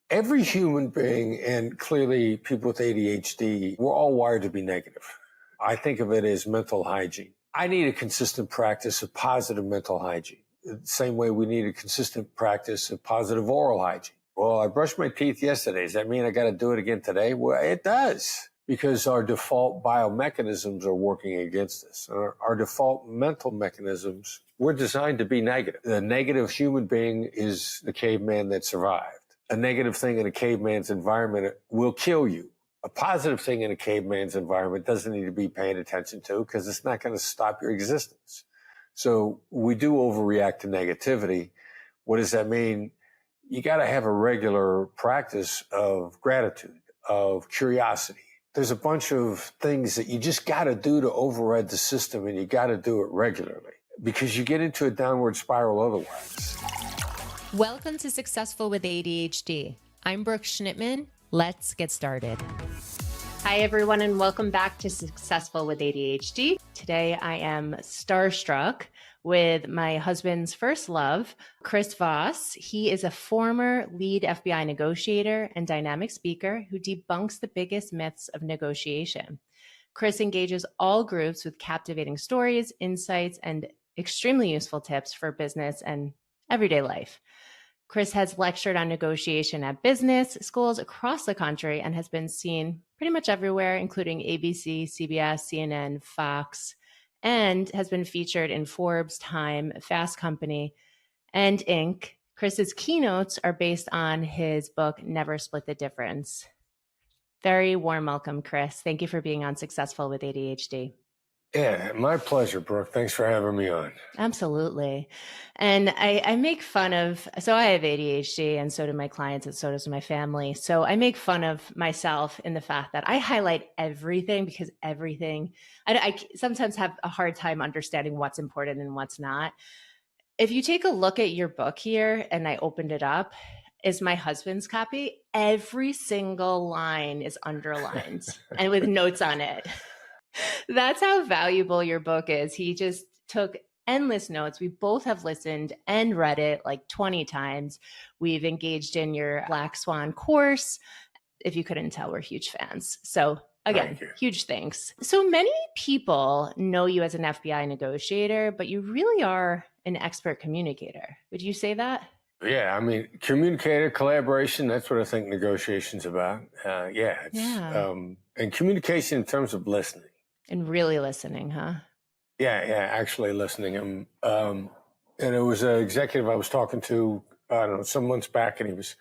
Every human being, and clearly people with ADHD, we're all wired to be negative. I think of it as mental hygiene. I need a consistent practice of positive mental hygiene. The same way we need a consistent practice of positive oral hygiene. Well, I brushed my teeth yesterday. Does that mean I got to do it again today? Well, it does, because our default biomechanisms are working against us. Our default mental mechanisms, we're designed to be negative. The negative human being is the caveman that survived. A negative thing in a caveman's environment will kill you. A positive thing in a caveman's environment doesn't need to be paid attention to because it's not going to stop your existence. So we do overreact to negativity. What does that mean? You got to have a regular practice of gratitude, of curiosity. There's a bunch of things that you just got to do to override the system, and you got to do it regularly because you get into a downward spiral otherwise. Welcome to Successful with ADHD. I'm Brooke Schnittman. Let's get started. Hi, everyone, and welcome back to Successful with ADHD. Today, I am starstruck with my husband's first love, Chris Voss. He is a former Lead FBI Negotiator and dynamic speaker who debunks the biggest myths of negotiation. Chris engages all groups with captivating stories, insights, and extremely useful tips for business and everyday life. Chris has lectured on negotiation at business schools across the country and has been seen pretty much everywhere, including ABC, CBS, CNN, Fox, and has been featured in Forbes, Time, Fast Company, and Inc. Chris's keynotes are based on his book, Never Split the Difference. Very warm welcome, Chris. Thank you for being on Successful with ADHD. Yeah, my pleasure, Brooke. Thanks for having me on. Absolutely. And I make fun of, so I have ADHD and so do my clients and so does my family. So I make fun of myself in the fact that I highlight everything because everything, I sometimes have a hard time understanding what's important and what's not. If you take a look at your book here, and I opened it up, is my husband's copy. Every single line is underlined and with notes on it. That's how valuable your book is. He just took endless notes. We both have listened and read it like 20 times. We've engaged in your Black Swan course. If you couldn't tell, we're huge fans. So again, huge thanks. So many people know you as an FBI negotiator, but you really are an expert communicator. Would you say that? Yeah, I mean, communicator, collaboration, that's what I think negotiation's about. And communication in terms of listening. And really listening, huh? Yeah, actually listening. And it was an executive I was talking to, I don't know, some months back, and he was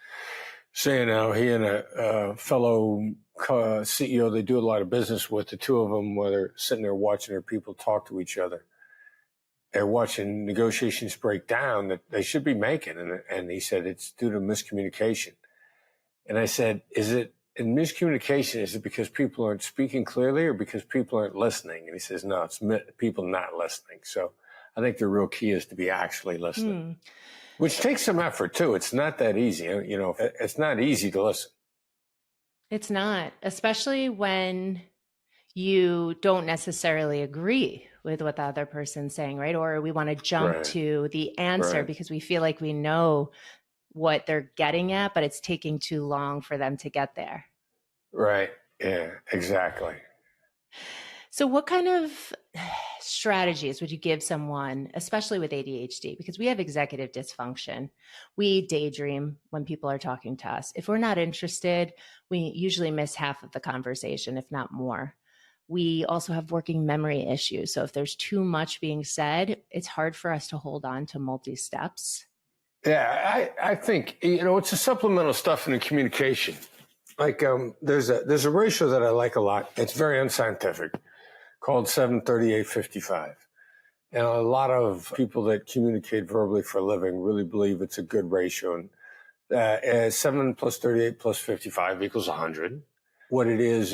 saying how he and a fellow CEO they do a lot of business with, the two of them, while they're sitting there watching their people talk to each other, they're watching negotiations break down that they should be making. And he said, it's due to miscommunication. And I said, is it in miscommunication, is it because people aren't speaking clearly or because people aren't listening? And he says, no, it's people not listening. So I think the real key is to be actually listening, which takes some effort too. It's not that easy. You know, it's not easy to listen. It's not, especially when you don't necessarily agree with what the other person's saying, right? Or we want to jump to the answer because we feel like we know what they're getting at, but it's taking too long for them to get there. Right. Yeah, exactly. So what kind of strategies would you give someone, especially with ADHD? Because we have executive dysfunction. We daydream when people are talking to us. If we're not interested, we usually miss half of the conversation, if not more. We also have working memory issues. So if there's too much being said, it's hard for us to hold on to multi-steps. Yeah, I think, you know, it's a supplemental stuff in the communication. Like there's a ratio that I like a lot. It's very unscientific, called 7:38:55. And a lot of people that communicate verbally for a living really believe it's a good ratio. And 7 plus 38 plus 55 equals 100. What it is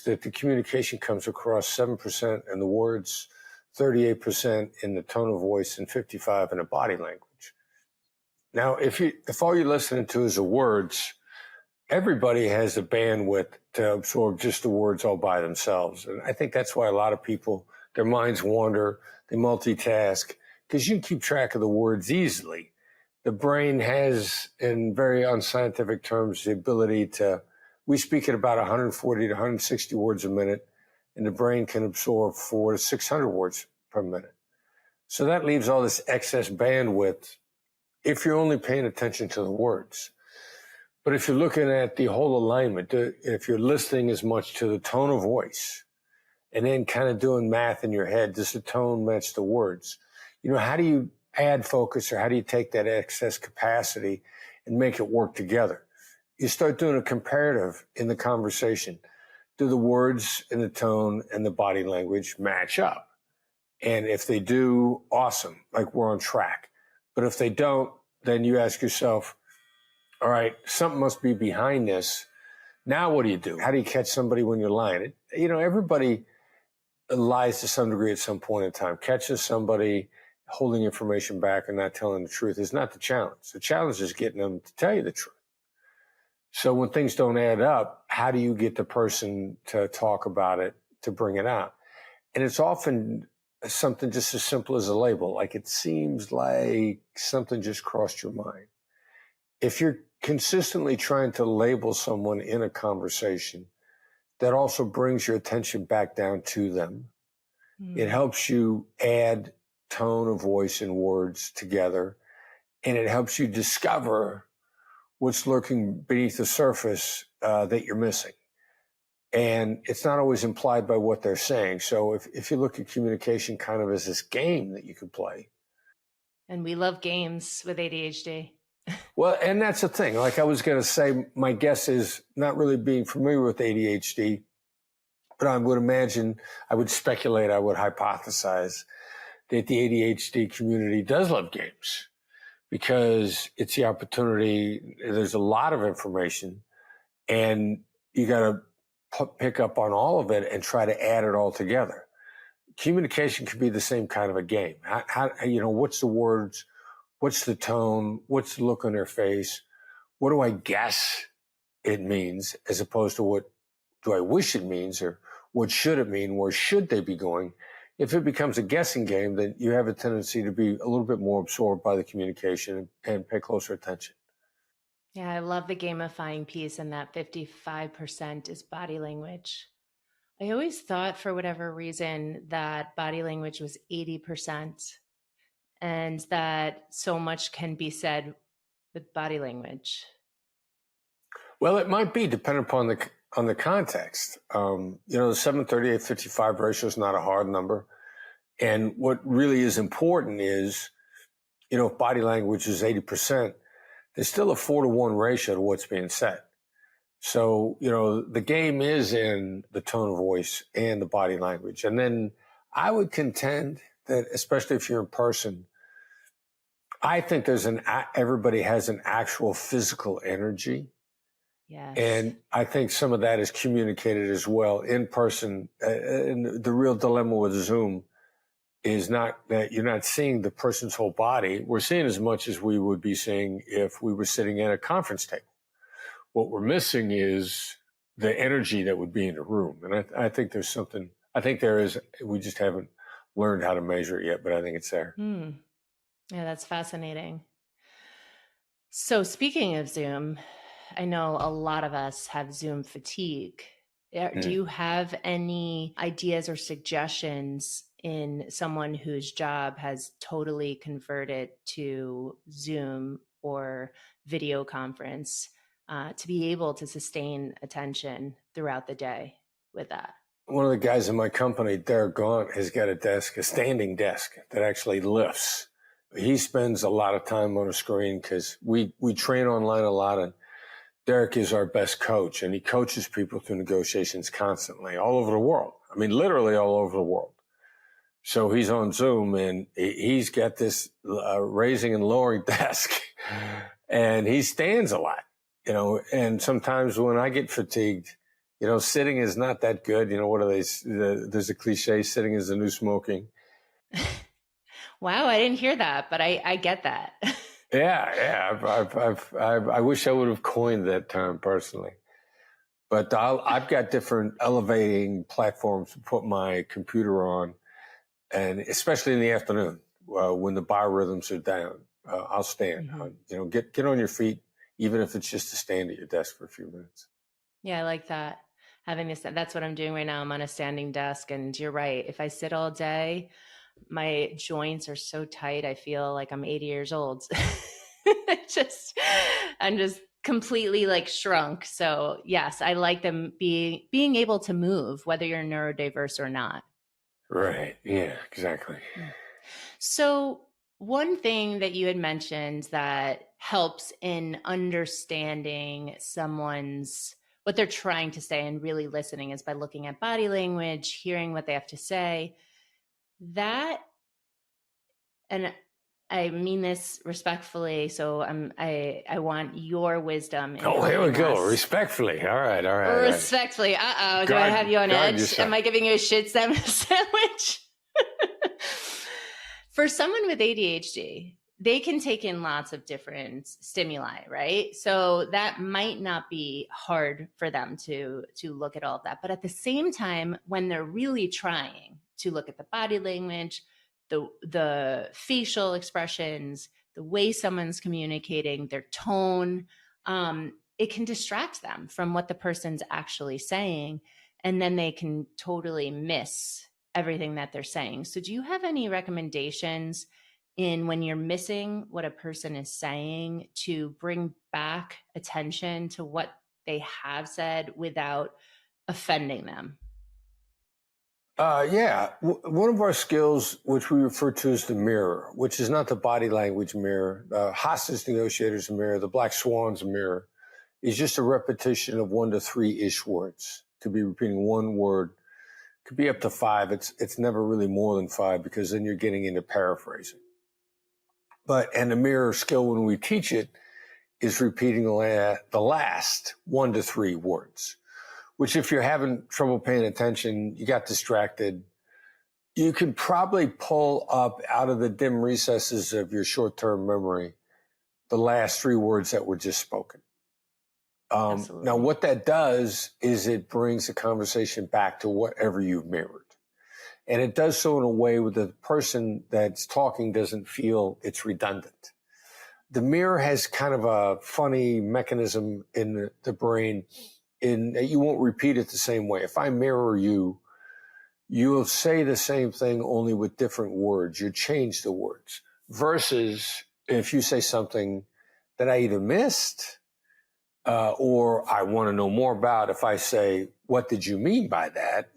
that the communication comes across 7% in the words, 38% in the tone of voice, and 55% in the body language. Now, if all you're listening to is the words, everybody has a bandwidth to absorb just the words all by themselves. And I think that's why a lot of people, their minds wander, they multitask, because you can keep track of the words easily. The brain has, in very unscientific terms, the ability to, we speak at about 140 to 160 words a minute, and the brain can absorb 400 to 600 words per minute. So that leaves all this excess bandwidth if you're only paying attention to the words. But if you're looking at the whole alignment, if you're listening as much to the tone of voice and then kind of doing math in your head, does the tone match the words? You know, how do you add focus, or how do you take that excess capacity and make it work together? You start doing a comparative in the conversation. Do the words and the tone and the body language match up? And if they do, awesome, like we're on track. But if they don't, then you ask yourself, all right, something must be behind this. Now what do you do? How do you catch somebody when you're lying? Everybody lies to some degree at some point in time. Catches somebody holding information back and not telling the truth is not the challenge. The challenge is getting them to tell you the truth. So when things don't add up, how do you get the person to talk about it, to bring it out? And it's often something just as simple as a label. Like, it seems like something just crossed your mind. If you're consistently trying to label someone in a conversation, that also brings your attention back down to them. It helps you add tone of voice and words together, and it helps you discover what's lurking beneath the surface that you're missing. And it's not always implied by what they're saying. So if you look at communication kind of as this game that you can play. And we love games with ADHD. Well, and that's the thing. Like I was going to say, my guess is not really being familiar with ADHD, but I would imagine, I would speculate, I would hypothesize that the ADHD community does love games, because it's the opportunity. There's a lot of information, and you got to pick up on all of it and try to add it all together. Communication can be the same kind of a game. How what's the words? What's the tone? What's the look on their face? What do I guess it means, as opposed to what do I wish it means, or what should it mean? Where should they be going? If it becomes a guessing game, then you have a tendency to be a little bit more absorbed by the communication and pay closer attention. Yeah, I love the gamifying piece, and that 55% is body language. I always thought, for whatever reason, that body language was 80%, and that so much can be said with body language. Well, it might be dependent upon the context. The 738-55 ratio is not a hard number. And what really is important is, if body language is 80%, there's still a 4-to-1 ratio to what's being said. So, the game is in the tone of voice and the body language. And then I would contend that, especially if you're in person, I think everybody has an actual physical energy. Yes. And I think some of that is communicated as well in person. And the real dilemma with Zoom is not that you're not seeing the person's whole body. We're seeing as much as we would be seeing if we were sitting at a conference table. What we're missing is the energy that would be in the room. And I think there's something, there is, we just haven't learned how to measure it yet, but I think it's there. Yeah, that's fascinating. So speaking of Zoom, I know a lot of us have Zoom fatigue. Do you have any ideas or suggestions in someone whose job has totally converted to Zoom or video conference to be able to sustain attention throughout the day with that? One of the guys in my company, Derek Gaunt, has got a standing desk that actually lifts. He spends a lot of time on a screen because we train online a lot, and Derek is our best coach, and he coaches people through negotiations constantly all over the world. I mean, literally all over the world. So he's on Zoom, and he's got this raising and lowering desk, and he stands a lot, and sometimes when I get fatigued, sitting is not that good. What are they? There's a cliche, sitting is the new smoking. Wow, I didn't hear that, but I get that. Yeah. I wish I would have coined that term personally, but I've got different elevating platforms to put my computer on, and especially in the afternoon when the biorhythms are down. I'll stand. Mm-hmm. Get on your feet, even if it's just to stand at your desk for a few minutes. Yeah, I like that. Having this, that's what I'm doing right now. I'm on a standing desk, and you're right. If I sit all day, my joints are so tight. I feel like I'm 80 years old. I'm just completely like shrunk. So yes, I like them being able to move, whether you're neurodiverse or not. Right. Yeah, exactly. So one thing that you had mentioned that helps in understanding what they're trying to say and really listening is by looking at body language, hearing what they have to say. That, and I mean this respectfully, so I want your wisdom. Oh, here we go. Respectfully. All right. Respectfully. Uh-oh. Do I have you on edge? Yourself. Am I giving you a shit sandwich? For someone with ADHD, they can take in lots of different stimuli, right? So that might not be hard for them to look at all of that. But at the same time, when they're really trying to look at the body language, the facial expressions, the way someone's communicating, their tone, it can distract them from what the person's actually saying. And then they can totally miss everything that they're saying. So do you have any recommendations in when you're missing what a person is saying to bring back attention to what they have said without offending them? Yeah. One of our skills, which we refer to as the mirror, which is not the body language mirror, the hostage negotiator's mirror, the black swan's mirror, is just a repetition of 1 to 3-ish words. Could be repeating one word. Could be up to 5. It's never really more than 5 because then you're getting into paraphrasing. And the mirror skill, when we teach it, is repeating the last 1 to 3 words, which if you're having trouble paying attention, you got distracted, you can probably pull up out of the dim recesses of your short-term memory the last 3 words that were just spoken. Now, what that does is it brings the conversation back to whatever you've mirrored. And it does so in a way where the person that's talking doesn't feel it's redundant. The mirror has kind of a funny mechanism in the brain in that you won't repeat it the same way. If I mirror you, you'll say the same thing only with different words. You change the words. Versus if you say something that I either missed or I want to know more about, if I say, what did you mean by that?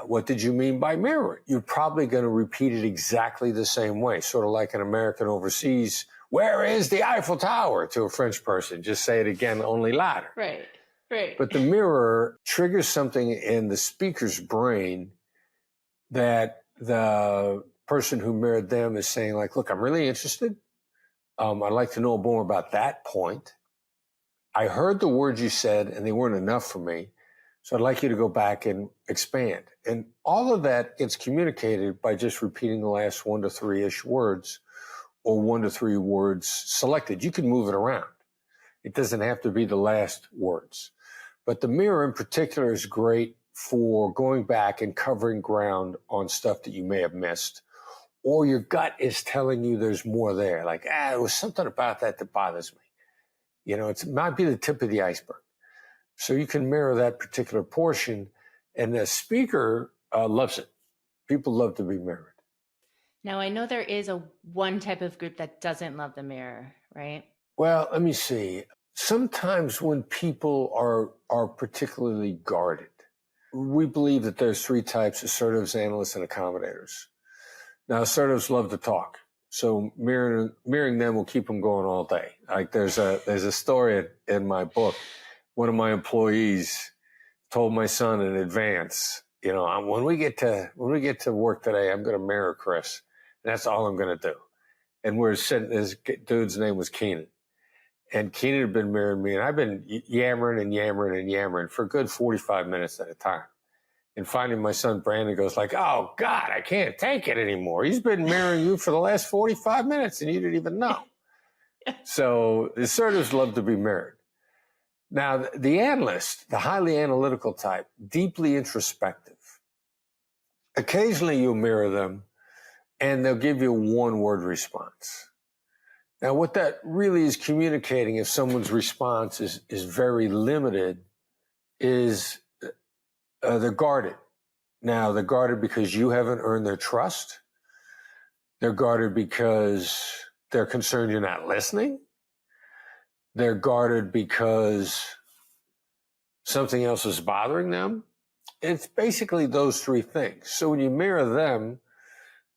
What did you mean by mirroring? You're probably going to repeat it exactly the same way, sort of like an American overseas, where is the Eiffel Tower? To a French person, just say it again, only louder. Right. But the mirror triggers something in the speaker's brain that the person who mirrored them is saying, like, look, I'm really interested. I'd like to know more about that point. I heard the words you said and they weren't enough for me. So I'd like you to go back and expand. And all of that gets communicated by just repeating the last 1 to 3-ish words or 1 to 3 words selected. You can move it around. It doesn't have to be the last words. But the mirror in particular is great for going back and covering ground on stuff that you may have missed, or your gut is telling you there's more there. Like, there was something about that bothers me. It might be the tip of the iceberg. So you can mirror that particular portion, and the speaker loves it. People love to be mirrored. Now, I know there is one type of group that doesn't love the mirror, right? Well, let me see. Sometimes when people are particularly guarded, we believe that there's 3 types: assertives, analysts, and accommodators. Now, assertives love to talk. So mirroring them will keep them going all day. Like there's a story in my book. One of my employees told my son in advance, when we get to work today, I'm going to mirror Chris. And that's all I'm going to do. And we're sitting, this dude's name was Keenan. And Keenan had been mirroring me, and I've been yammering for a good 45 minutes at a time. And finally, my son Brandon goes like, oh, God, I can't take it anymore. He's been mirroring you for the last 45 minutes, and you didn't even know. So the assertives love to be mirrored. Now, the analyst, the highly analytical type, deeply introspective. Occasionally, you'll mirror them, and they'll give you a one-word response. Now, what that really is communicating, if someone's response is very limited, is they're guarded. Now, they're guarded because you haven't earned their trust. They're guarded because they're concerned you're not listening. They're guarded because something else is bothering them. It's basically those three things. So when you mirror them,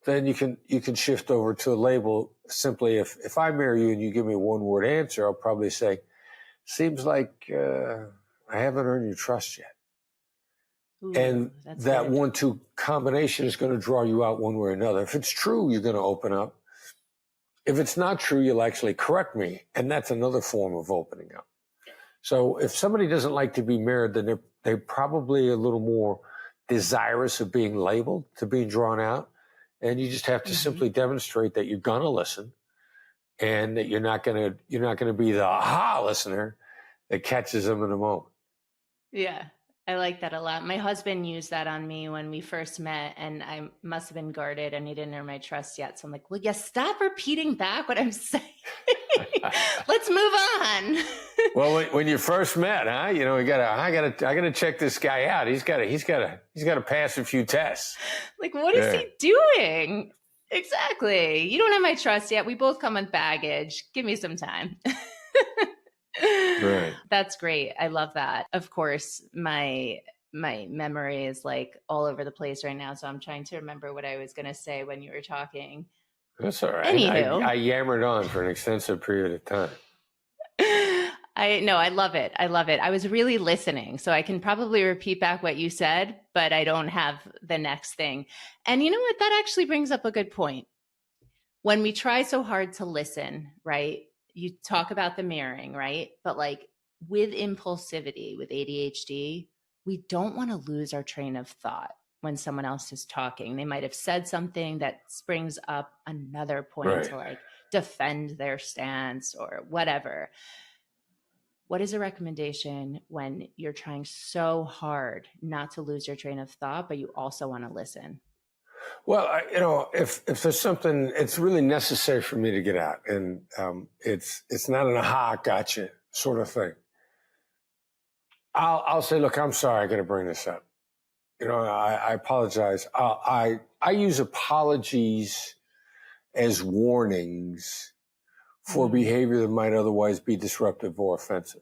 then you can shift over to a label. Simply, if I mirror you and you give me a one-word answer, I'll probably say, seems like I haven't earned your trust yet. Ooh, and that good. 1-2 combination is going to draw you out one way or another. If it's true, you're going to open up. If it's not true, you'll actually correct me. And that's another form of opening up. So if somebody doesn't like to be mirrored, then they're probably a little more desirous of being labeled, to being drawn out. And you just have to simply demonstrate that you're going to listen, and that you're not going to be the aha listener that catches them in a moment. Yeah, I like that a lot. My husband used that on me when we first met, and I must have been guarded and he didn't earn my trust yet. So I'm like, will you stop repeating back what I'm saying? Let's move on. Well, when you first met, huh? I gotta check this guy out. He's gotta pass a few tests. Like, what is he doing? Exactly. You don't have my trust yet. We both come with baggage. Give me some time. Right. That's great. I love that. Of course, my memory is like all over the place right now. So I'm trying to remember what I was going to say when you were talking. That's all right. Anywho. I yammered on for an extensive period of time. I love it. I love it. I was really listening, so I can probably repeat back what you said, but I don't have the next thing. And you know what? That actually brings up a good point. When we try so hard to listen, right? You talk about the mirroring, right? But like with impulsivity, with ADHD, we don't want to lose our train of thought when someone else is talking. They might have said something that springs up another point to like defend their stance or whatever. What is a recommendation when you're trying so hard not to lose your train of thought, but you also want to listen? Well, if there's something, it's really necessary for me to get out, and it's not an aha, gotcha sort of thing. I'll say, look, I'm sorry, I got to bring this up. I apologize. I use apologies as warnings for behavior that might otherwise be disruptive or offensive.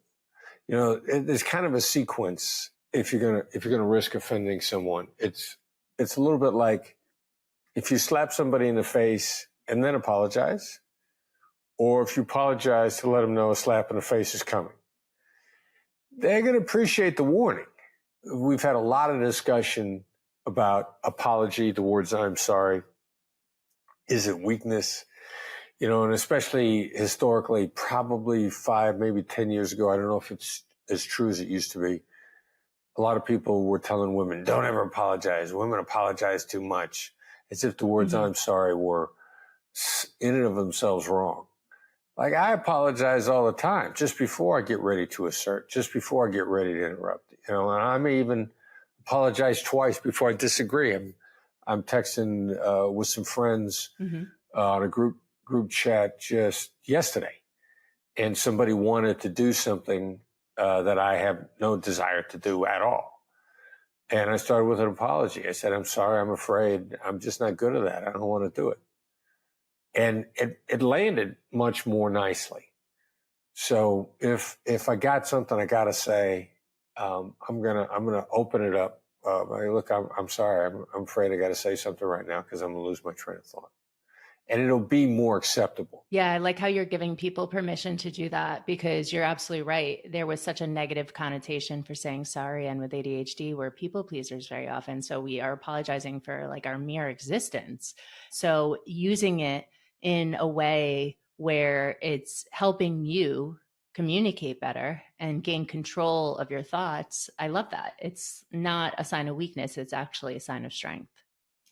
There's kind of a sequence if you're gonna risk offending someone. It's a little bit like if you slap somebody in the face and then apologize, or if you apologize to let them know a slap in the face is coming. They're going to appreciate the warning. We've had a lot of discussion about apology, the words "I'm sorry." Is it weakness? And especially historically, probably 5, maybe 10 years ago, I don't know if it's as true as it used to be. A lot of people were telling women, don't ever apologize. Women apologize too much, as if the words "I'm sorry" were in and of themselves wrong. Like, I apologize all the time, just before I get ready to assert, just before I get ready to interrupt. And I may even apologize twice before I disagree. I'm texting with some friends on a group chat just yesterday, and somebody wanted to do something that I have no desire to do at all. And I started with an apology. I said, I'm sorry, I'm afraid, I'm just not good at that. I don't want to do it. And it landed much more nicely. So if I got something I got to say, I'm gonna open it up. Look, I'm sorry, I'm afraid I got to say something right now because I'm gonna lose my train of thought. And it'll be more acceptable. Yeah, I like how you're giving people permission to do that, because you're absolutely right. There was such a negative connotation for saying sorry, and with ADHD, we're people pleasers very often. So we are apologizing for like our mere existence. So using it in a way where it's helping you communicate better and gain control of your thoughts, I love that. It's not a sign of weakness. It's actually a sign of strength.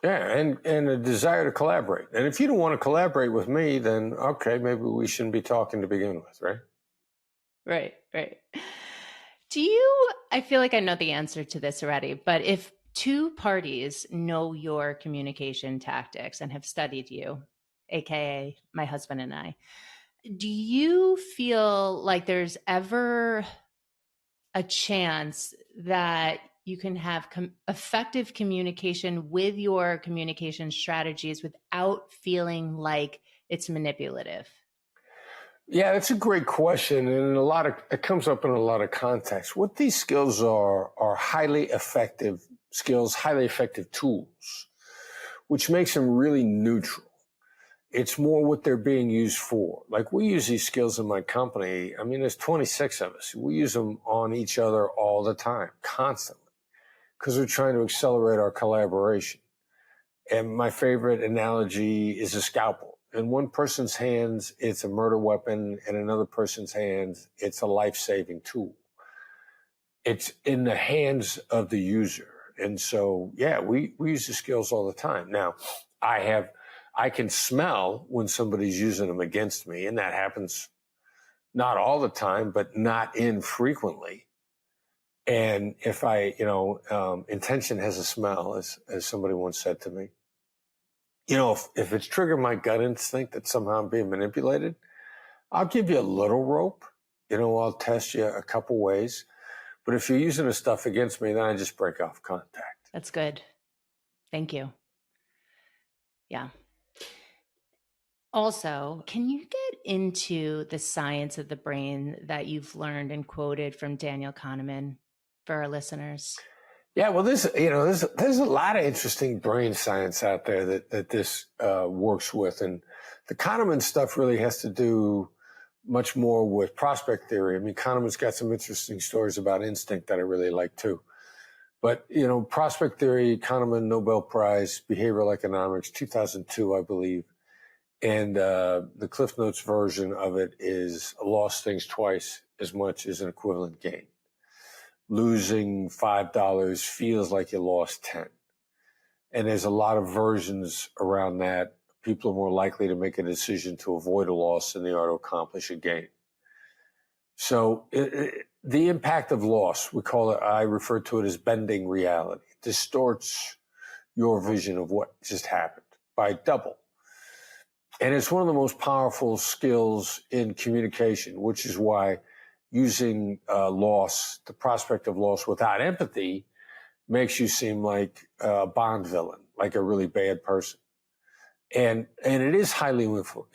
Yeah, and a desire to collaborate. And if you don't want to collaborate with me, then okay, maybe we shouldn't be talking to begin with, right? Right. I feel like I know the answer to this already, but if two parties know your communication tactics and have studied you, AKA my husband and I, do you feel like there's ever a chance that you can have effective communication with your communication strategies without feeling like it's manipulative? Yeah, that's a great question, and it comes up in a lot of contexts. What these skills are highly effective skills, highly effective tools, which makes them really neutral. It's more what they're being used for. Like, we use these skills in my company. I mean, there's 26 of us. We use them on each other all the time, constantly, because we're trying to accelerate our collaboration. And my favorite analogy is a scalpel. In one person's hands, it's a murder weapon. In another person's hands, it's a life-saving tool. It's in the hands of the user. And so, yeah, we use the skills all the time. Now, I can smell when somebody's using them against me, and that happens not all the time, but not infrequently. And if intention has a smell, as somebody once said to me, if it's triggered my gut instinct that somehow I'm being manipulated, I'll give you a little rope. I'll test you a couple ways. But if you're using the stuff against me, then I just break off contact. That's good. Thank you. Yeah. Also, can you get into the science of the brain that you've learned and quoted from Daniel Kahneman for our listeners? Yeah, well, there's a lot of interesting brain science out there that this works with, and the Kahneman stuff really has to do much more with prospect theory. I mean, Kahneman's got some interesting stories about instinct that I really like too. But prospect theory, Kahneman Nobel Prize, behavioral economics, 2002, I believe, and the Cliff Notes version of it is lost things twice as much as an equivalent gain. Losing $5 feels like you lost 10. And there's a lot of versions around that. People are more likely to make a decision to avoid a loss than they are to accomplish a gain. So the impact of loss, I refer to it as bending reality. It distorts your vision of what just happened by double. And it's one of the most powerful skills in communication, which is why using loss, the prospect of loss without empathy, makes you seem like a Bond villain, like a really bad person. And it is highly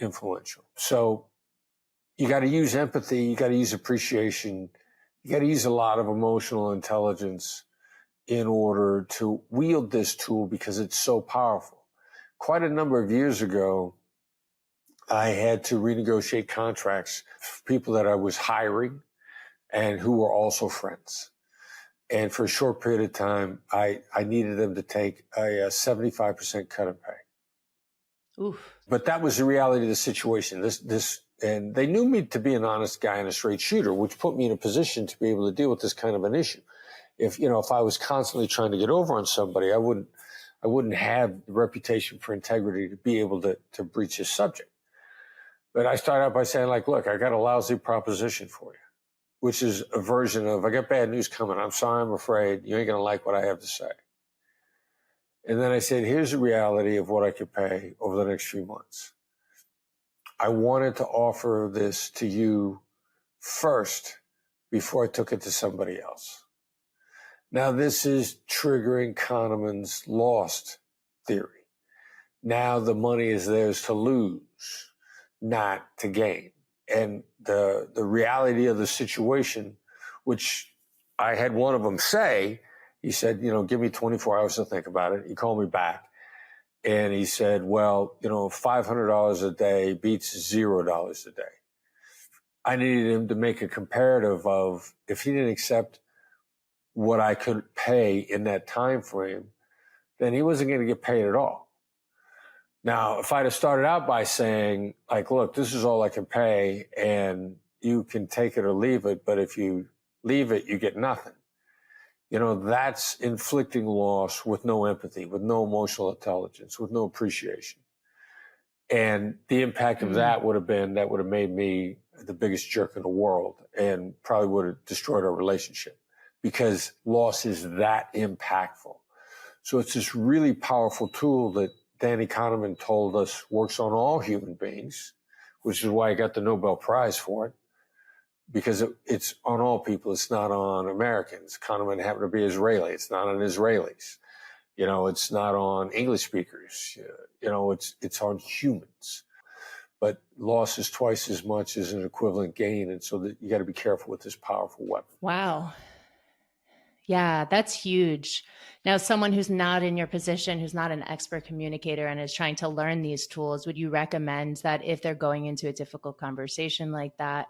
influential. So you got to use empathy, you got to use appreciation, you got to use a lot of emotional intelligence in order to wield this tool because it's so powerful. Quite a number of years ago, I had to renegotiate contracts for people that I was hiring and who were also friends. And for a short period of time, I needed them to take a 75% cut in pay. Oof. But that was the reality of the situation. And they knew me to be an honest guy and a straight shooter, which put me in a position to be able to deal with this kind of an issue. If I was constantly trying to get over on somebody, I wouldn't have the reputation for integrity to be able to breach this subject. But I started out by saying, look, I got a lousy proposition for you, which is a version of, I got bad news coming. I'm sorry, I'm afraid. You ain't going to like what I have to say. And then I said, here's the reality of what I could pay over the next few months. I wanted to offer this to you first before I took it to somebody else. Now, this is triggering Kahneman's lost theory. Now the money is theirs to lose, not to gain. And the reality of the situation, which I had one of them say, he said, give me 24 hours to think about it. He called me back and he said, well, $500 a day beats $0 a day. I needed him to make a comparative of if he didn't accept what I could pay in that time frame, then he wasn't going to get paid at all. Now, if I'd have started out by saying, look, this is all I can pay and you can take it or leave it, but if you leave it, you get nothing. That's inflicting loss with no empathy, with no emotional intelligence, with no appreciation. And the impact of that would have made me the biggest jerk in the world and probably would have destroyed our relationship because loss is that impactful. So it's this really powerful tool that Danny Kahneman told us works on all human beings, which is why I got the Nobel Prize for it, because it's on all people. It's not on Americans. Kahneman happened to be Israeli. It's not on Israelis. It's not on English speakers. It's on humans. But loss is twice as much as an equivalent gain. And so that you got to be careful with this powerful weapon. Wow. Yeah, that's huge. Now, someone who's not in your position, who's not an expert communicator and is trying to learn these tools, would you recommend that if they're going into a difficult conversation like that,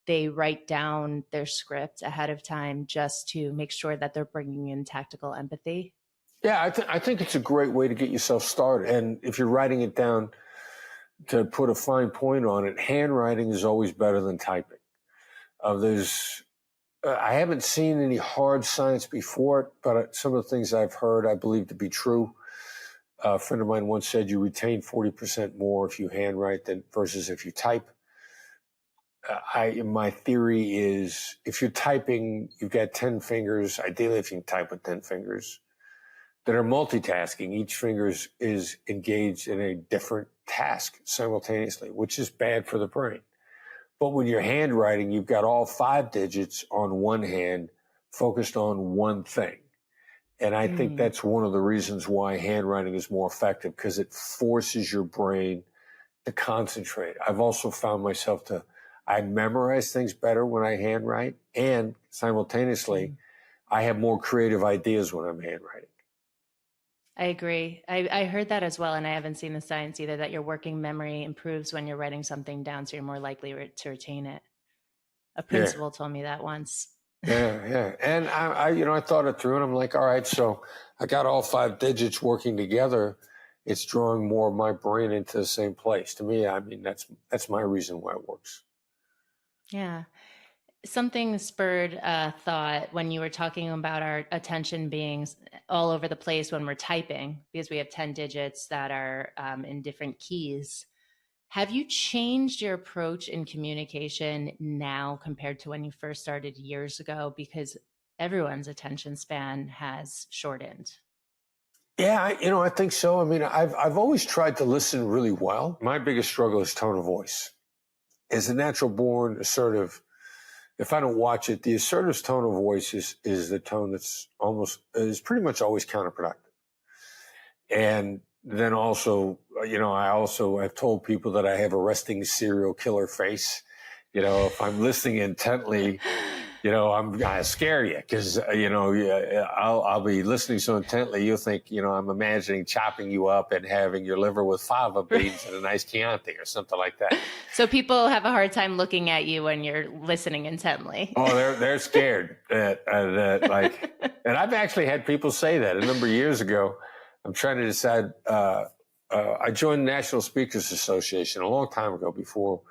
they write down their script ahead of time just to make sure that they're bringing in tactical empathy? Yeah, I think it's a great way to get yourself started. And if you're writing it down, to put a fine point on it, handwriting is always better than typing. I haven't seen any hard science before it, but some of the things I've heard I believe to be true. A friend of mine once said you retain 40% more if you handwrite than versus if you type. My theory is if you're typing, you've got 10 fingers, ideally if you can type with 10 fingers, that are multitasking. Each finger is engaged in a different task simultaneously, which is bad for the brain. But when you're handwriting, you've got all 5 digits on one hand focused on one thing. And I think that's one of the reasons why handwriting is more effective, because it forces your brain to concentrate. I've also found myself I memorize things better when I handwrite, and simultaneously, I have more creative ideas when I'm handwriting. I agree. I heard that as well, and I haven't seen the science either, that your working memory improves when you're writing something down, so you're more likely to retain it. A principal told me that once. Yeah. And I thought it through, and I'm like, all right, so I got all 5 digits working together. It's drawing more of my brain into the same place. To me, I mean, that's my reason why it works. Yeah. Something spurred a thought when you were talking about our attention being all over the place when we're typing, because we have 10 digits that are in different keys. Have you changed your approach in communication now compared to when you first started years ago? Because everyone's attention span has shortened. Yeah, I think so. I mean, I've always tried to listen really well. My biggest struggle is tone of voice. As a natural born assertive, if I don't watch it, the assertive's tone of voice is the tone that's is pretty much always counterproductive. And then also, I've told people that I have a resting serial killer face. If I'm listening intently, I'm going to scare you because, I'll be listening so intently, you'll think, I'm imagining chopping you up and having your liver with fava beans and a nice Chianti or something like that. So people have a hard time looking at you when you're listening intently. Oh, they're scared and I've actually had people say that a number of years ago. I'm trying to decide, I joined the National Speakers Association a long time ago before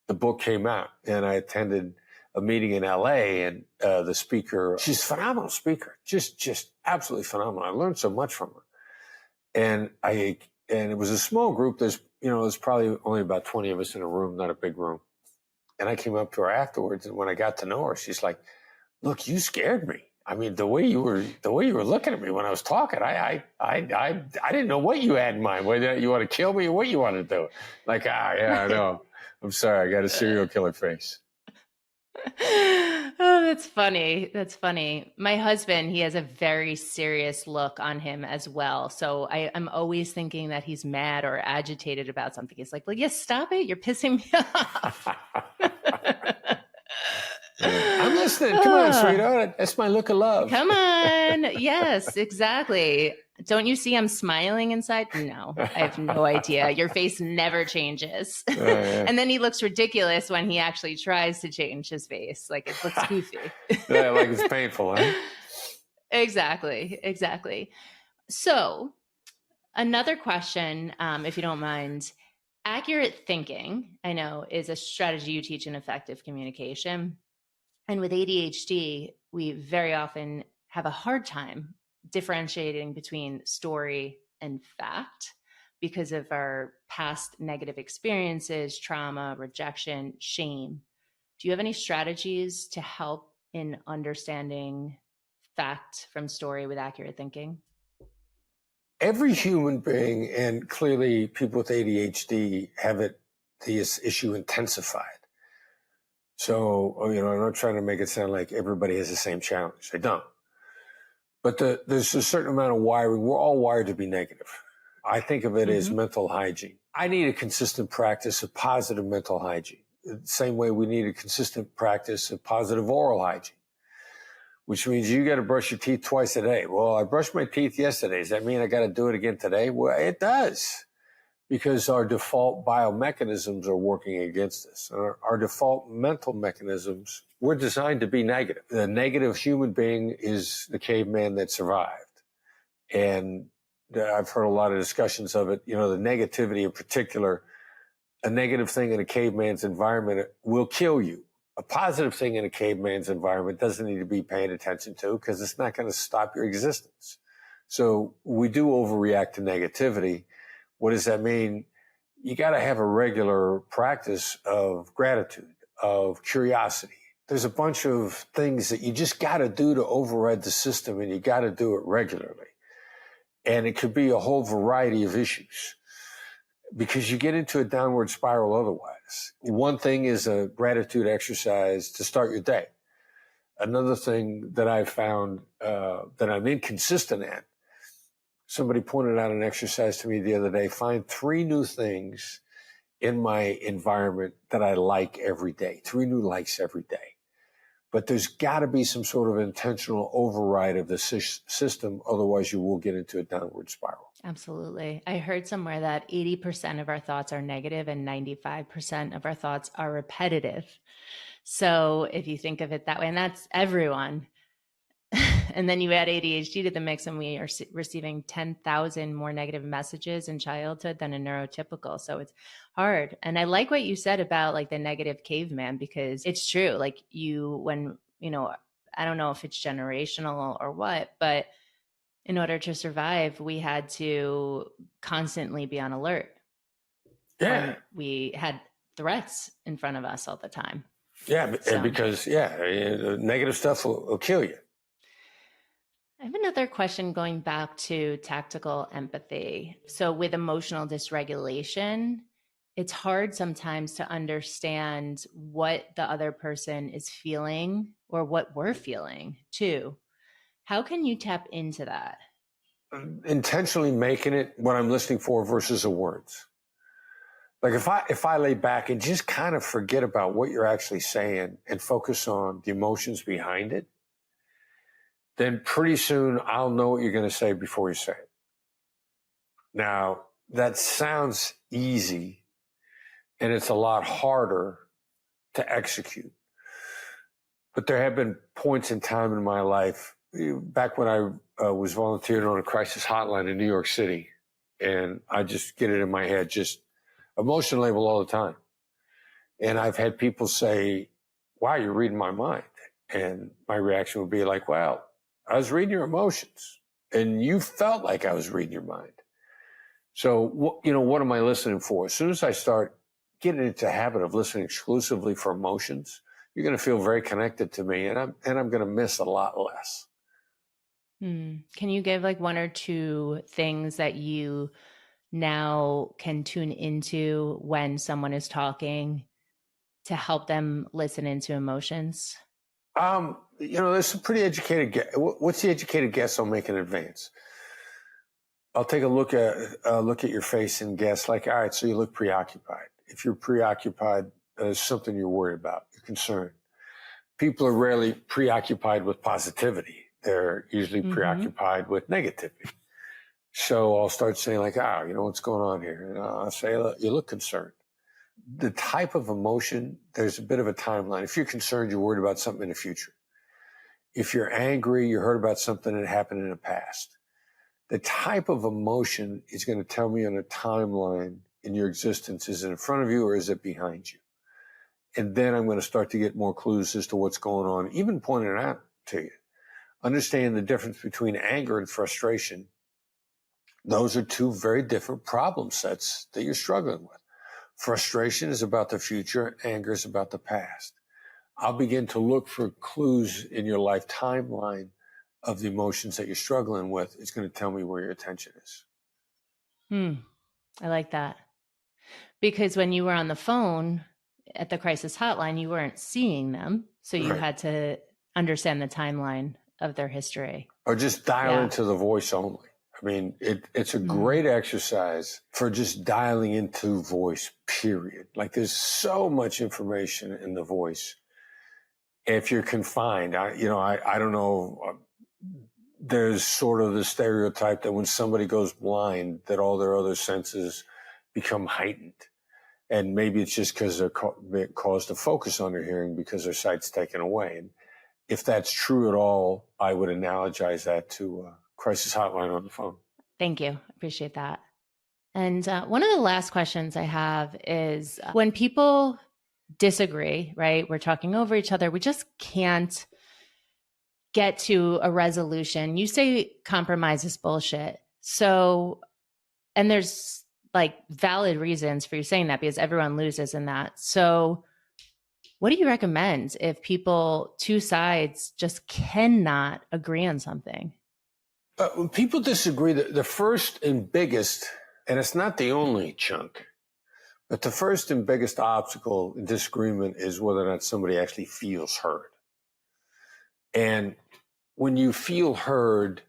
the book came out, and I attended a meeting in LA, and the speaker, she's a phenomenal speaker, just absolutely phenomenal. I learned so much from her. And it was a small group. There's probably only about 20 of us in a room, not a big room. And I came up to her afterwards, and when I got to know her, she's like, "Look, you scared me. I mean, the way you were looking at me when I was talking, I didn't know what you had in mind. Whether you want to kill me or what you want to do." Like, yeah, I know. I'm sorry, I got a serial killer face. Oh, that's funny. That's funny. My husband, he has a very serious look on him as well. So I'm always thinking that he's mad or agitated about something. He's like, "Well, yes, stop it. You're pissing me off." I'm listening. Come on, sweetheart. That's my look of love. Come on. Yes, exactly. Don't you see I'm smiling inside? No, I have no idea. Your face never changes. Yeah. And then he looks ridiculous when he actually tries to change his face. Like it looks goofy. Yeah, like it's painful, huh? Exactly. So another question, if you don't mind, accurate thinking, I know, is a strategy you teach in effective communication. And with ADHD, we very often have a hard time differentiating between story and fact because of our past negative experiences, trauma, rejection, shame. Do you have any strategies to help in understanding fact from story with accurate thinking? Every human being, and clearly people with ADHD have it this issue intensified. So, I'm not trying to make it sound like everybody has the same challenge. They don't. But there's a certain amount of wiring. We're all wired to be negative. I think of it as mental hygiene. I need a consistent practice of positive mental hygiene. The same way we need a consistent practice of positive oral hygiene, which means you got to brush your teeth twice a day. Well, I brushed my teeth yesterday. Does that mean I got to do it again today? Well, it does, because our default biomechanisms are working against us. Our default mental mechanisms, we're designed to be negative. The negative human being is the caveman that survived. And I've heard a lot of discussions of it. The negativity in particular, a negative thing in a caveman's environment will kill you. A positive thing in a caveman's environment doesn't need to be paying attention to, because it's not going to stop your existence. So we do overreact to negativity. What does that mean? You got to have a regular practice of gratitude, of curiosity. There's a bunch of things that you just got to do to override the system, and you got to do it regularly. And it could be a whole variety of issues, because you get into a downward spiral otherwise. One thing is a gratitude exercise to start your day. Another thing that I've found that I'm inconsistent at, somebody pointed out an exercise to me the other day: find 3 new things in my environment that I like every day, 3 new likes every day. But there's got to be some sort of intentional override of the system. Otherwise, you will get into a downward spiral. Absolutely. I heard somewhere that 80% of our thoughts are negative and 95% of our thoughts are repetitive. So if you think of it that way, and that's everyone, and then you add ADHD to the mix, and we are receiving 10,000 more negative messages in childhood than a neurotypical. So it's hard. And I like what you said about like the negative caveman, because it's true. Like I don't know if it's generational or what, but in order to survive, we had to constantly be on alert. Yeah. We had threats in front of us all the time. Yeah. So. Because negative stuff will kill you. I have another question going back to tactical empathy. So with emotional dysregulation, it's hard sometimes to understand what the other person is feeling or what we're feeling too. How can you tap into that? Intentionally making it what I'm listening for versus the words. Like if I lay back and just kind of forget about what you're actually saying and focus on the emotions behind it, then pretty soon I'll know what you're going to say before you say it. Now, that sounds easy, and it's a lot harder to execute. But there have been points in time in my life, back when I was volunteering on a crisis hotline in New York City, and I just get it in my head, just emotion label all the time. And I've had people say, wow, you're reading my mind. And my reaction would be like, well, I was reading your emotions, and you felt like I was reading your mind. So, what am I listening for? As soon as I start getting into the habit of listening exclusively for emotions, you're going to feel very connected to me, and I'm going to miss a lot less. Can you give like 1 or 2 things that you now can tune into when someone is talking to help them listen into emotions? There's some pretty educated. What's the educated guess I'll make in advance? I'll take a look at your face and guess, like, all right, so you look preoccupied. If you're preoccupied, there's something you're worried about. You're concerned. People are rarely preoccupied with positivity. They're usually preoccupied with negativity. So I'll start saying like, what's going on here? And I'll say, you look concerned. The type of emotion, there's a bit of a timeline. If you're concerned, you're worried about something in the future. If you're angry, you heard about something that happened in the past. The type of emotion is going to tell me on a timeline in your existence. Is it in front of you or is it behind you? And then I'm going to start to get more clues as to what's going on, even pointing it out to you. Understand the difference between anger and frustration. Those are 2 very different problem sets that you're struggling with. Frustration is about the future. Anger is about the past. I'll begin to look for clues in your life timeline of the emotions that you're struggling with. It's going to tell me where your attention is. I like that. Because when you were on the phone at the crisis hotline, you weren't seeing them. So you Right. had to understand the timeline of their history. Or just dial into the voice only. I mean, it's a great exercise for just dialing into voice, period. Like there's so much information in the voice. If you're confined, I don't know, there's sort of the stereotype that when somebody goes blind, that all their other senses become heightened. And maybe it's just because they're caused to focus on their hearing because their sight's taken away. And if that's true at all, I would analogize that to a crisis hotline on the phone. Thank you. Appreciate that. And one of the last questions I have is when people disagree, right? We're talking over each other. We just can't get to a resolution. You say compromise is bullshit. So, and there's like valid reasons for you saying that because everyone loses in that. So what do you recommend if two sides just cannot agree on something? When people disagree, the first and biggest, and it's not the only chunk, but the first and biggest obstacle in disagreement is whether or not somebody actually feels heard. And when you feel heard,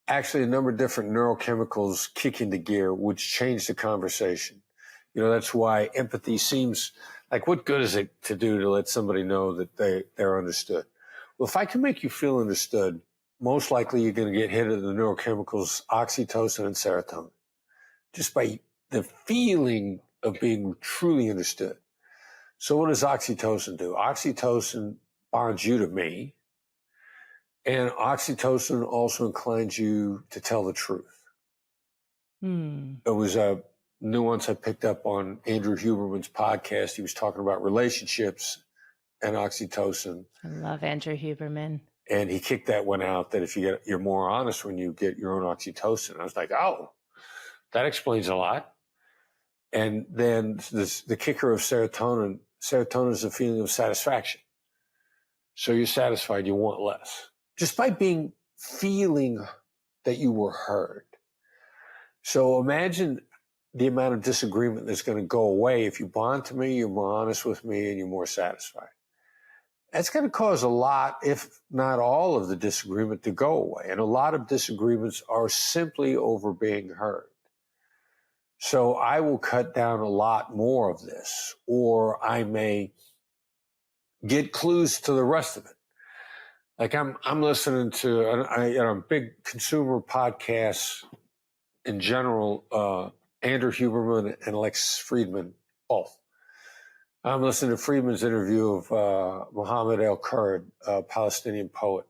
actually a number of different neurochemicals kick into gear, which change the conversation. That's why empathy seems like, what good is it to do to let somebody know that they're understood? Well, if I can make you feel understood, most likely you're going to get hit of the neurochemicals oxytocin and serotonin, just by the feeling of being truly understood. So what does oxytocin do? Oxytocin bonds you to me, and oxytocin also inclines you to tell the truth. It was a nuance I picked up on Andrew Huberman's podcast. He was talking about relationships and oxytocin. I love Andrew Huberman. And he kicked that one out, that if you're more honest when you get your own oxytocin. I was like, oh, that explains a lot. And then the kicker of serotonin is a feeling of satisfaction. So you're satisfied, you want less. Just by feeling that you were heard. So imagine the amount of disagreement that's going to go away if you bond to me, you're more honest with me, and you're more satisfied. That's going to cause a lot, if not all of the disagreement to go away. And a lot of disagreements are simply over being heard. So I will cut down a lot more of this, or I may get clues to the rest of it. Like I'm listening to big consumer podcasts in general, Andrew Huberman and Lex Friedman, both. I'm listening to Friedman's interview of Mohammed El-Kurd, a Palestinian poet.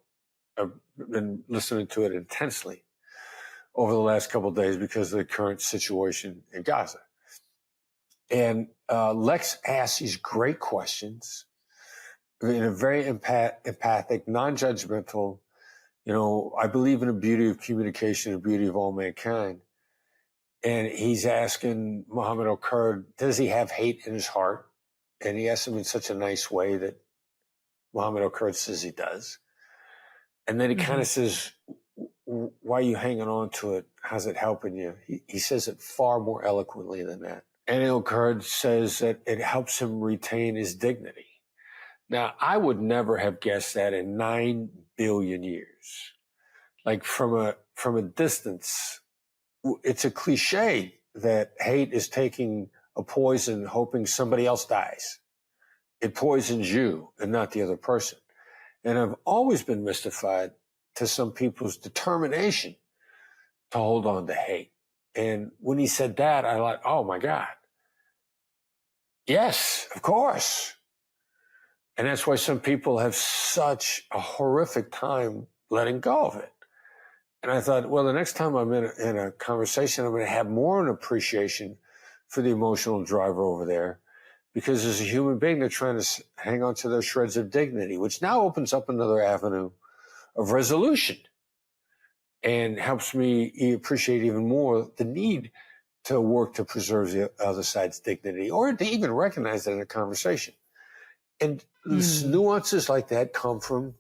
I've been listening to it intensely over the last couple of days because of the current situation in Gaza. And Lex asks these great questions in a very empathic, non-judgmental, I believe in the beauty of communication, the beauty of all mankind. And he's asking Mohammed El-Kurd, does he have hate in his heart? And he asks him in such a nice way that Mohammed El-Kurd says he does. And then he kind of says, why are you hanging on to it? How's it helping you? He says it far more eloquently than that. And El-Kurd says that it helps him retain his dignity. Now, I would never have guessed that in 9 billion years. Like from a distance, it's a cliche that hate is taking a poison hoping somebody else dies. It poisons you and not the other person. And I've always been mystified to some people's determination to hold on to hate. And when he said that, I like, oh my God. Yes, of course. And that's why some people have such a horrific time letting go of it. And I thought, well, the next time I'm in a conversation, I'm going to have more an appreciation for the emotional driver over there, because as a human being, they're trying to hang on to their shreds of dignity, which now opens up another avenue of resolution and helps me appreciate even more the need to work to preserve the other side's dignity, or to even recognize that in a conversation. And nuances like that come from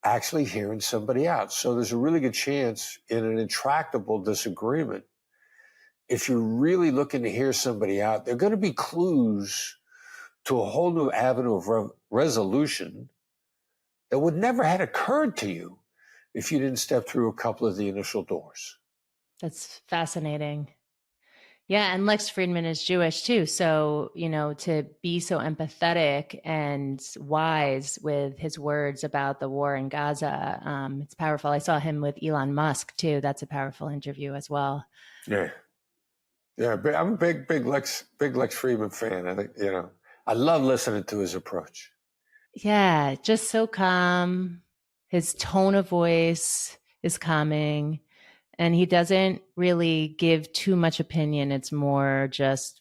actually hearing somebody out. So there's a really good chance in an intractable disagreement if you're really looking to hear somebody out, they're going to be clues to a whole new avenue of resolution that would never have occurred to you if you didn't step through a couple of the initial doors. That's fascinating. Yeah, and Lex Friedman is Jewish too. So, to be so empathetic and wise with his words about the war in Gaza, it's powerful. I saw him with Elon Musk too. That's a powerful interview as well. Yeah. Yeah, I'm a big Lex Friedman fan. I think, I love listening to his approach. Yeah, just so calm. His tone of voice is calming. And he doesn't really give too much opinion. It's more just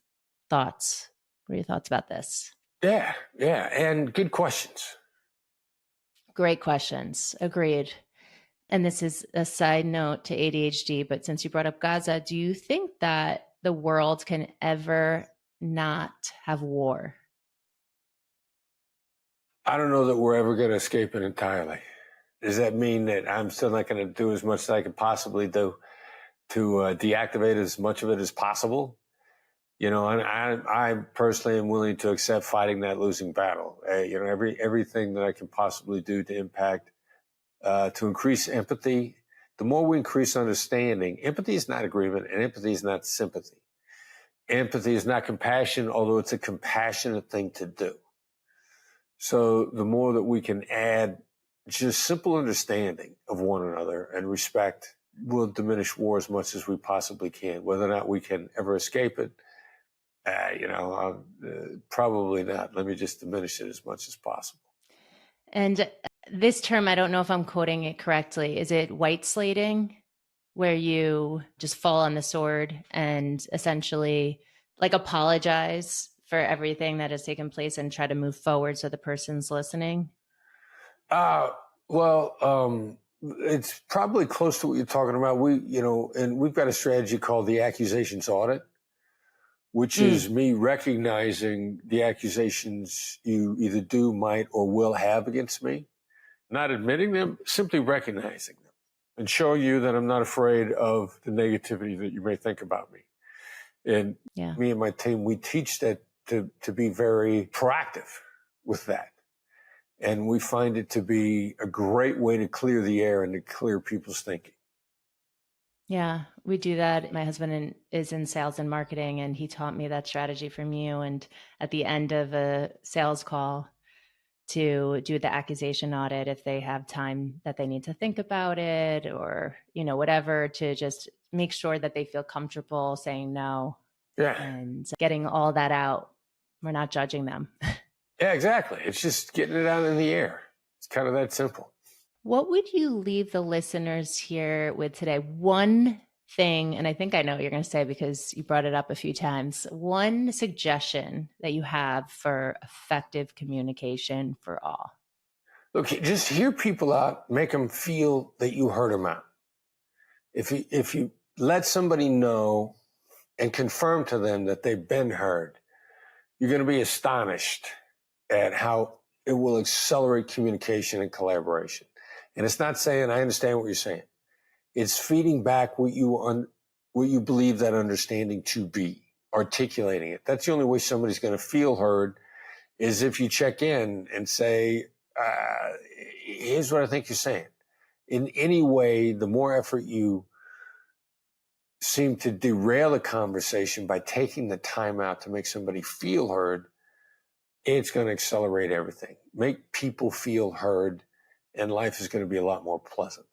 thoughts. What are your thoughts about this? Yeah. And good questions. Great questions. Agreed. And this is a side note to ADHD, but since you brought up Gaza, do you think that the world can ever not have war? I don't know that we're ever going to escape it entirely. Does that mean that I'm still not going to do as much as I could possibly do to deactivate as much of it as possible? And I personally am willing to accept fighting that losing battle. Everything that I can possibly do to impact, to increase empathy. The more we increase understanding, empathy is not agreement and empathy is not sympathy. Empathy is not compassion, although it's a compassionate thing to do. So the more that we can add just simple understanding of one another and respect will diminish war as much as we possibly can. Whether or not we can ever escape it, probably not. Let me just diminish it as much as possible. And this term, I don't know if I'm quoting it correctly. Is it white slating, where you just fall on the sword and essentially apologize for everything that has taken place and try to move forward so the person's listening? It's probably close to what you're talking about. And we've got a strategy called the accusations audit, which is me recognizing the accusations you either do, might, or will have against me, not admitting them, simply recognizing them and showing you that I'm not afraid of the negativity that you may think about me. And me and my team, we teach that to be very proactive with that. And we find it to be a great way to clear the air and to clear people's thinking. Yeah, we do that. My husband is in sales and marketing, and he taught me that strategy from you. And at the end of a sales call, to do the accusation audit, if they have time that they need to think about it or, whatever, to just make sure that they feel comfortable saying no. Yeah. And getting all that out. We're not judging them. Yeah, exactly. It's just getting it out in the air. It's kind of that simple. What would you leave the listeners here with today? One thing, and I think I know what you're going to say because you brought it up a few times, one suggestion that you have for effective communication for all. Look, just hear people out, make them feel that you heard them out. If you let somebody know and confirm to them that they've been heard, you're going to be astonished at how it will accelerate communication and collaboration. And it's not saying, I understand what you're saying. It's feeding back what you believe that understanding to be, articulating it. That's the only way somebody's going to feel heard, is if you check in and say, here's what I think you're saying. In any way, the more effort you seem to derail a conversation by taking the time out to make somebody feel heard, it's going to accelerate everything. Make people feel heard, and life is going to be a lot more pleasant.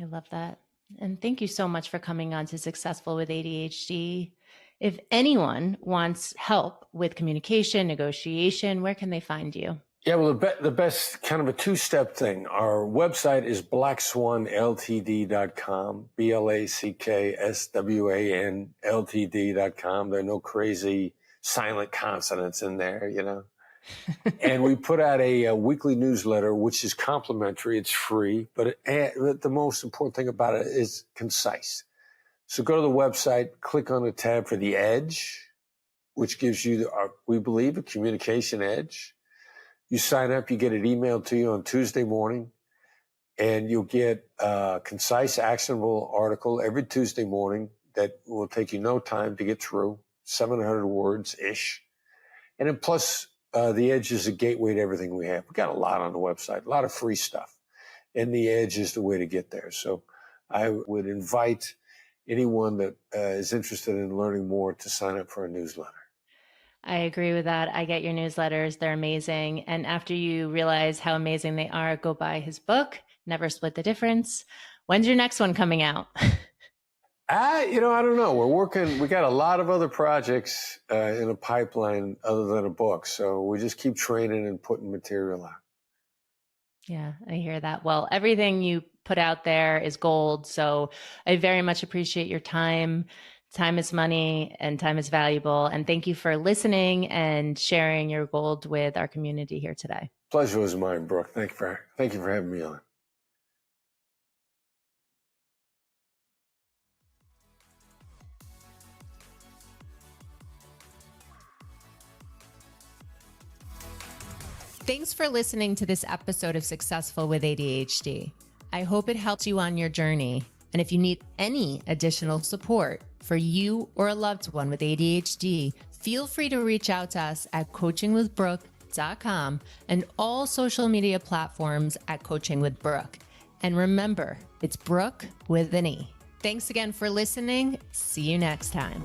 I love that. And thank you so much for coming on to Successful with ADHD. If anyone wants help with communication, negotiation, where can they find you? Yeah, well, the best kind of a two-step thing. Our website is blackswanltd.com, BLACKSWANLTD.com. There are no crazy silent consonants in there, And we put out a weekly newsletter, which is complimentary. It's free, but the most important thing about it is concise. So go to the website, click on the tab for the edge, which gives you, we believe, a communication edge. You sign up, you get it emailed to you on Tuesday morning, and you'll get a concise, actionable article every Tuesday morning that will take you no time to get through, 700 words-ish. And then plus, the Edge is a gateway to everything we have. We got a lot on the website, a lot of free stuff. And the Edge is the way to get there. So I would invite anyone that is interested in learning more to sign up for a newsletter. I agree with that. I get your newsletters. They're amazing. And after you realize how amazing they are, go buy his book, Never Split the Difference. When's your next one coming out? I don't know. We got a lot of other projects in a pipeline other than a book. So we just keep training and putting material out. Yeah, I hear that. Well, everything you put out there is gold. So I very much appreciate your time. Time is money and time is valuable. And thank you for listening and sharing your gold with our community here today. Pleasure was mine, Brooke. Thank you for having me on. Thanks for listening to this episode of Successful with ADHD. I hope it helped you on your journey. And if you need any additional support for you or a loved one with ADHD, feel free to reach out to us at coachingwithbrooke.com and all social media platforms at Coaching with Brooke. And remember, it's Brooke with an E. Thanks again for listening. See you next time.